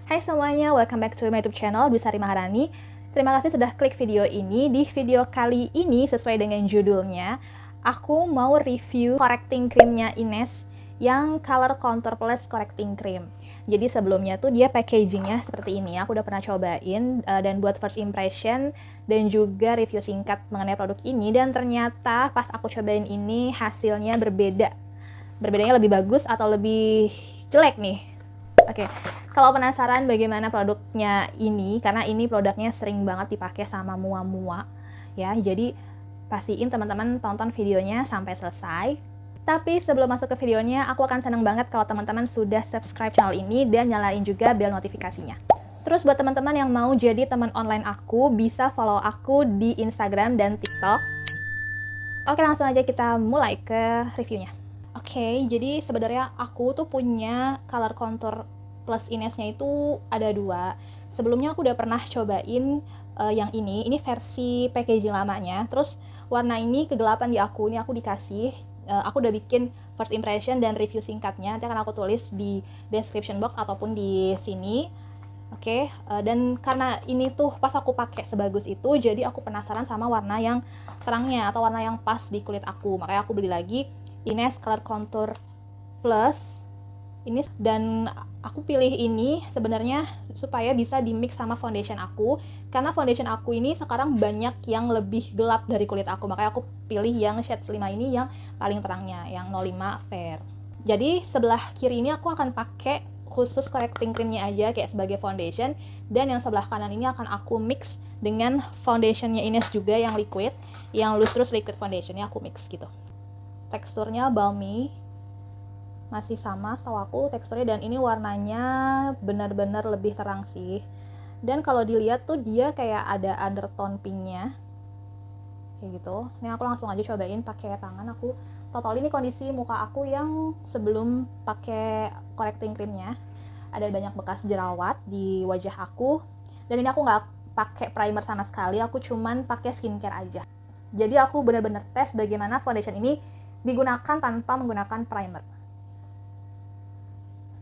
Hai semuanya, welcome back to my YouTube channel, Dwisari Maharani. Terima kasih sudah klik video ini. Di video kali ini, sesuai dengan judulnya, aku mau review correcting creamnya Ines yang Color Contour Plus Correcting Cream. Jadi sebelumnya tuh dia packagingnya seperti ini. Aku udah pernah cobain dan buat first impression dan juga review singkat mengenai produk ini. Dan ternyata pas aku cobain ini hasilnya berbeda. Berbedanya lebih bagus atau lebih jelek nih? Oke, kalau penasaran bagaimana produknya ini, karena ini produknya sering banget dipakai sama mua-mua, ya. Jadi pastiin teman-teman tonton videonya sampai selesai. Tapi sebelum masuk ke videonya, aku akan senang banget kalau teman-teman sudah subscribe channel ini dan nyalain juga bel notifikasinya. Terus buat teman-teman yang mau jadi teman online aku, bisa follow aku di Instagram dan TikTok. Oke, langsung aja kita mulai ke reviewnya. Oke, jadi sebenarnya aku tuh punya Color Contour Plus Ines-nya itu ada dua. Sebelumnya aku udah pernah cobain yang ini versi packaging lamanya. Terus warna ini kegelapan di aku, ini aku dikasih. Aku udah bikin first impression dan review singkatnya, nanti akan aku tulis di description box ataupun di sini. Oke, dan karena ini tuh pas aku pakai sebagus itu, jadi aku penasaran sama warna yang terangnya atau warna yang pas di kulit aku. Makanya aku beli lagi Ines Color Contour Plus ini, dan aku pilih ini sebenarnya supaya bisa di mix sama foundation aku, karena foundation aku ini sekarang banyak yang lebih gelap dari kulit aku, makanya aku pilih yang shade 5 ini yang paling terangnya, yang 05 fair. Jadi sebelah kiri ini aku akan pakai khusus correcting creamnya aja kayak sebagai foundation, dan yang sebelah kanan ini akan aku mix dengan foundationnya Ines juga yang liquid, yang lustrous liquid foundationnya aku mix gitu. Teksturnya balmy, masih sama setahu aku teksturnya, dan ini warnanya benar-benar lebih terang sih. Dan kalau dilihat tuh dia kayak ada undertone pinknya kayak gitu. Ini aku langsung aja cobain pakai tangan aku. Total ini kondisi muka aku yang sebelum pakai correcting creamnya, ada banyak bekas jerawat di wajah aku, dan ini aku nggak pakai primer sama sekali, aku cuman pakai skincare aja. Jadi aku benar-benar tes bagaimana foundation ini digunakan tanpa menggunakan primer.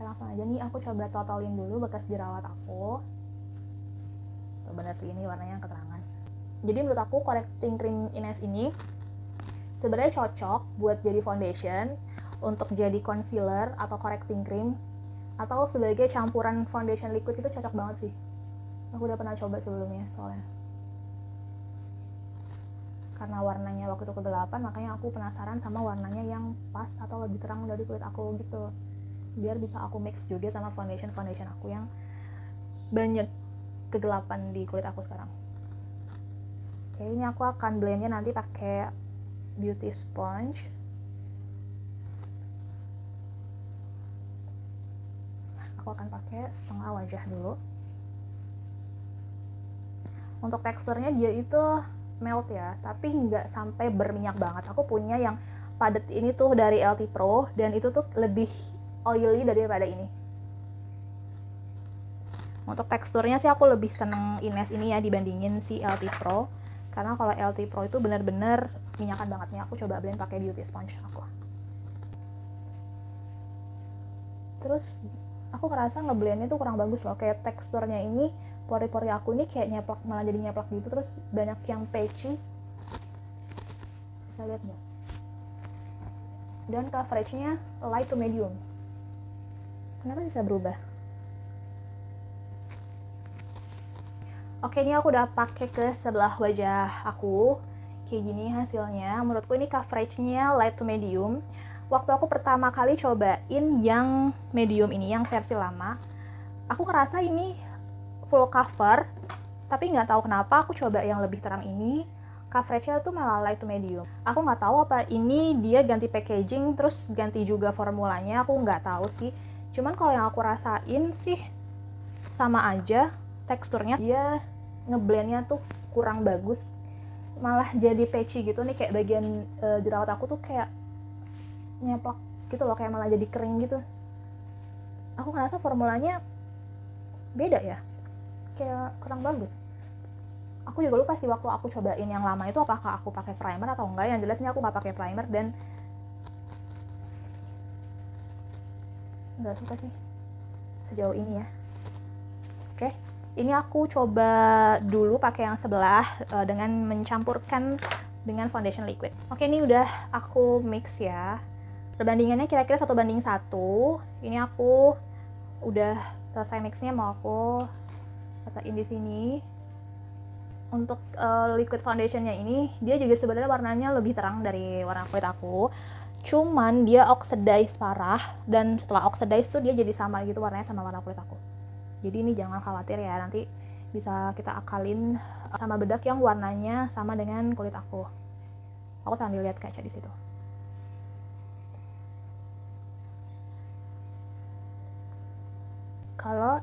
Langsung aja nih aku coba totalin dulu bekas jerawat aku. Tuh bener sih, ini warnanya yang keterangan. Jadi menurut aku correcting cream Ines ini sebenarnya cocok buat jadi foundation, untuk jadi concealer atau correcting cream, atau sebagai campuran foundation liquid itu cocok banget sih. Aku udah pernah coba sebelumnya soalnya. Karena warnanya waktu itu kegelapan, makanya aku penasaran sama warnanya yang pas atau lebih terang dari kulit aku gitu, biar bisa aku mix juga sama foundation aku yang banyak kegelapan di kulit aku sekarang. Oke, ini aku akan blendnya nanti pakai beauty sponge. Aku akan pakai setengah wajah dulu. Untuk teksturnya dia itu melt ya, tapi nggak sampai berminyak banget. Aku punya yang padat ini tuh dari LT Pro, dan itu tuh lebih oily daripada ini. Untuk teksturnya sih aku lebih seneng Ines ini ya dibandingin si LT Pro, karena kalau LT Pro itu bener-bener minyakan banget nih. Aku coba blend pakai beauty sponge aku. Terus aku ngerasa ngeblendnya tuh kurang bagus loh, kayak teksturnya ini pori-pori aku ini kayak nyeplak, malah jadi nyeplak gitu, terus banyak yang patchy, bisa lihat nggak? Dan coveragenya light to medium. Kenapa bisa berubah? Oke, ini aku udah pakai ke sebelah wajah aku. Kayak gini hasilnya. Menurutku ini coveragenya light to medium. Waktu aku pertama kali cobain yang medium ini, yang versi lama, aku ngerasa ini full cover, tapi nggak tahu kenapa aku coba yang lebih terang ini, coveragenya tuh malah light to medium. Aku nggak tahu apa ini dia ganti packaging terus ganti juga formulanya, aku nggak tahu sih. Cuman kalau yang aku rasain sih sama aja, teksturnya dia ngeblendnya tuh kurang bagus, malah jadi patchy gitu nih, kayak bagian jerawat aku tuh kayak nyeplak gitu loh, kayak malah jadi kering gitu. Aku ngerasa formulanya beda ya, kayak kurang bagus. Aku juga lupa sih waktu aku cobain yang lama itu apakah aku pakai primer atau enggak. Yang jelasnya aku nggak pakai primer dan nggak suka sih sejauh ini ya. Oke, ini aku coba dulu pakai yang sebelah dengan mencampurkan dengan foundation liquid. Oke, ini udah aku mix ya. Perbandingannya kira-kira 1:1. Ini aku udah selesai mixnya, mau aku letakkan di sini. Untuk liquid foundationnya ini, dia juga sebenarnya warnanya lebih terang dari warna kulit aku. Cuman dia oxidize parah, dan setelah oxidize tuh dia jadi sama gitu warnanya sama warna kulit aku. Jadi ini jangan khawatir ya, nanti bisa kita akalin sama bedak yang warnanya sama dengan kulit aku. Aku sambil lihat kaca di situ. Kalau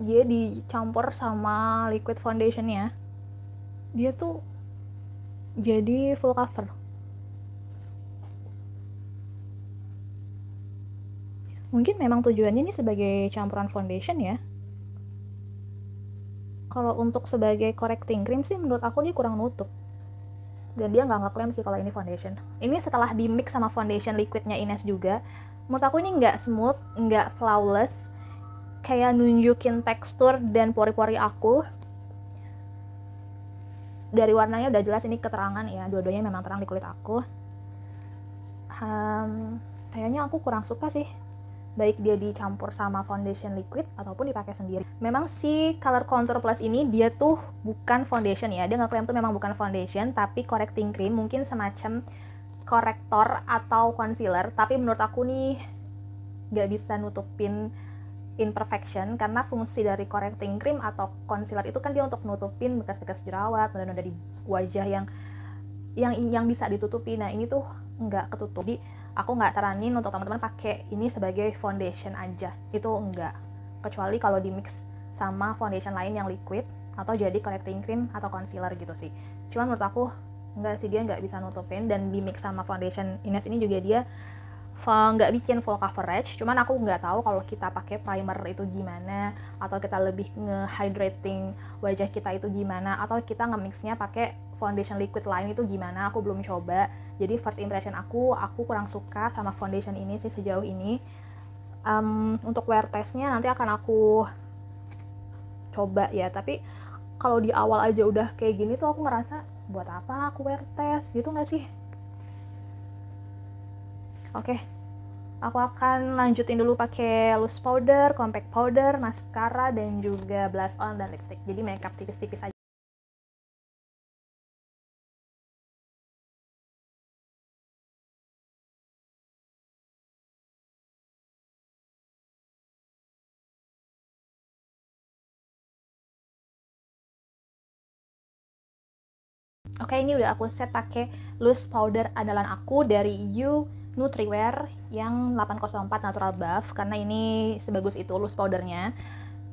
dia dicampur sama liquid foundationnya, dia tuh jadi full cover. Mungkin memang tujuannya ini sebagai campuran foundation ya. Kalau untuk sebagai correcting cream sih menurut aku dia kurang nutup. Dan dia nggak ngeklaim sih kalau ini foundation. Ini setelah di mix sama foundation liquidnya Ines juga, menurut aku ini nggak smooth, nggak flawless, kayak nunjukin tekstur dan pori-pori aku. Dari warnanya udah jelas ini keterangan ya, dua-duanya memang terang di kulit aku. Kayaknya aku kurang suka sih, baik dia dicampur sama foundation liquid ataupun dipakai sendiri. Memang si Color Contour Plus ini dia tuh bukan foundation ya, dia ngeklaim tuh memang bukan foundation, tapi correcting cream, mungkin semacam korektor atau concealer. Tapi menurut aku nih nggak bisa nutupin imperfection, karena fungsi dari correcting cream atau concealer itu kan dia untuk nutupin bekas-bekas jerawat dan noda di wajah yang bisa ditutupi. Nah ini tuh nggak ketutup, jadi aku nggak saranin untuk teman-teman pakai ini sebagai foundation aja, itu enggak, kecuali kalau di mix sama foundation lain yang liquid atau jadi correcting cream atau concealer gitu sih. Cuman menurut aku enggak sih, dia nggak bisa nutupin, dan di mix sama foundation Ines ini juga dia nggak bikin full coverage. Cuman aku nggak tahu kalau kita pakai primer itu gimana, atau kita lebih nge-hydrating wajah kita itu gimana, atau kita nge-mixnya pakai foundation liquid lain itu gimana, aku belum coba. Jadi first impression aku kurang suka sama foundation ini sih sejauh ini. Untuk wear testnya nanti akan aku coba ya, tapi kalau di awal aja udah kayak gini tuh aku ngerasa buat apa aku wear test gitu nggak sih? Oke, aku akan lanjutin dulu pakai loose powder, compact powder, mascara, dan juga blush on dan lipstick. Jadi makeup tipis-tipis aja. Oke, ini udah aku set pakai loose powder andalan aku dari You Nutriwear yang 804 Natural Buff, karena ini sebagus itu loose powdernya.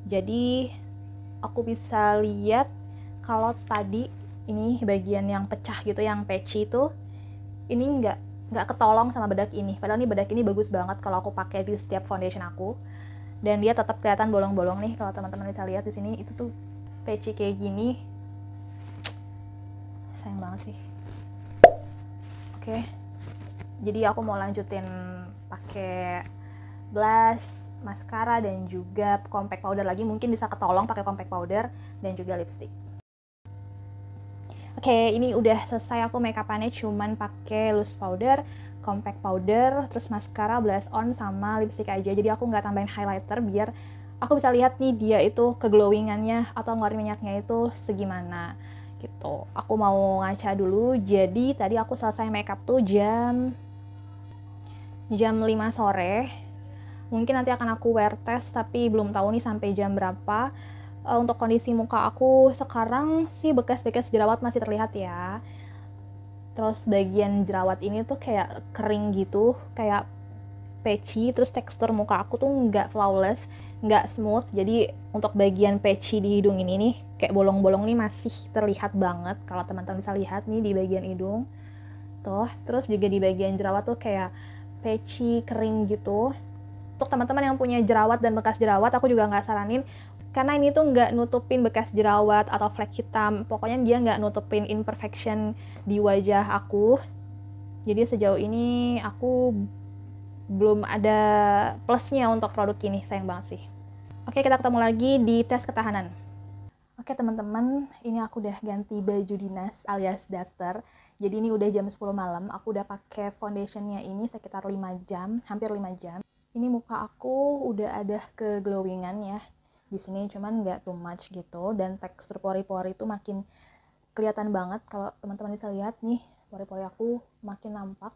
Jadi aku bisa lihat kalau tadi ini bagian yang pecah gitu, yang patchy itu, ini nggak ketolong sama bedak ini. Padahal nih bedak ini bagus banget kalau aku pakai di setiap foundation aku, dan dia tetap kelihatan bolong-bolong nih. Kalau teman-teman bisa lihat di sini, itu tuh patchy kayak gini, sayang banget sih. Oke, jadi aku mau lanjutin pakai blush, mascara, dan juga compact powder lagi. Mungkin bisa ketolong pakai compact powder dan juga lipstick. Oke, ini udah selesai aku makeupannya, cuman pakai loose powder, compact powder, terus mascara, blush on, sama lipstick aja. Jadi aku nggak tambahin highlighter biar aku bisa lihat nih dia itu keglowingannya atau ngeluarin minyaknya itu segimana gitu. Aku mau ngaca dulu. Jadi tadi aku selesai makeup tuh jam 5 sore. Mungkin nanti akan aku wear test, tapi belum tahu nih sampai jam berapa. Untuk kondisi muka aku sekarang sih bekas-bekas jerawat masih terlihat ya. Terus bagian jerawat ini tuh kayak kering gitu, kayak patchy. Terus tekstur muka aku tuh nggak flawless, nggak smooth. Jadi untuk bagian patchy di hidung ini nih, kayak bolong-bolong nih masih terlihat banget. Kalau teman-teman bisa lihat nih di bagian hidung tuh. Terus juga di bagian jerawat tuh kayak patchy, kering gitu. Untuk teman-teman yang punya jerawat dan bekas jerawat, aku juga nggak saranin, karena ini tuh nggak nutupin bekas jerawat atau flek hitam. Pokoknya dia nggak nutupin imperfection di wajah aku. Jadi sejauh ini aku belum ada plusnya untuk produk ini, sayang banget sih. Oke, kita ketemu lagi di tes ketahanan. Oke teman-teman, ini aku udah ganti baju dinas alias daster. Jadi ini udah jam 10 malam, aku udah pakai foundationnya ini sekitar 5 jam, hampir 5 jam. Ini muka aku udah ada keglowingan ya di sini, cuman nggak too much gitu, dan tekstur pori-pori itu makin kelihatan banget. Kalau teman-teman bisa lihat nih, pori-pori aku makin nampak.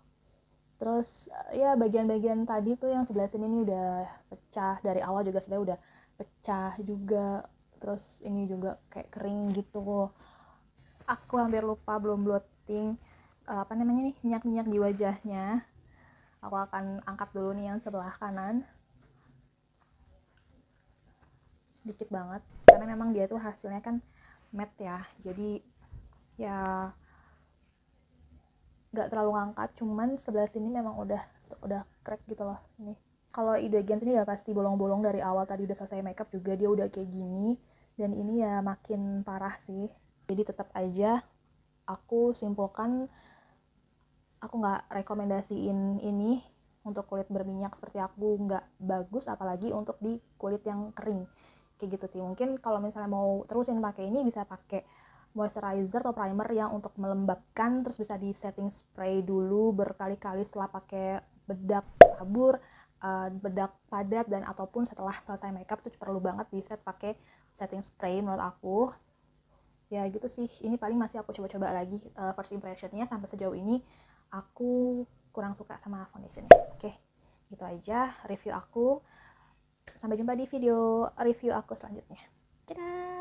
Terus ya bagian-bagian tadi tuh yang sebelah sini nih udah pecah, dari awal juga sebenarnya udah pecah juga. Terus ini juga kayak kering gitu. Aku hampir lupa belum blotting apa namanya nih, minyak-minyak di wajahnya. Aku akan angkat dulu nih yang sebelah kanan, dikit banget, karena memang dia tuh hasilnya kan matte ya, jadi ya nggak terlalu ngangkat. Cuman sebelah sini memang udah crack gitu loh. Ini kalau di bagian sini udah pasti bolong-bolong dari awal, tadi udah selesai makeup juga dia udah kayak gini, dan ini ya makin parah sih. Jadi tetap aja aku simpulkan, aku nggak rekomendasiin ini untuk kulit berminyak seperti aku, nggak bagus apalagi untuk di kulit yang kering kayak gitu sih. Mungkin kalau misalnya mau terusin pakai ini bisa pakai moisturizer atau primer yang untuk melembabkan, terus bisa di setting spray dulu berkali-kali setelah pakai bedak tabur, bedak padat, dan ataupun setelah selesai makeup tuh perlu banget di set pakai setting spray menurut aku. Ya gitu sih, ini paling masih aku coba-coba lagi. First impressionnya sampai sejauh ini aku kurang suka sama foundationnya. Oke, gitu aja review aku. Sampai jumpa di video review aku selanjutnya. Dadah!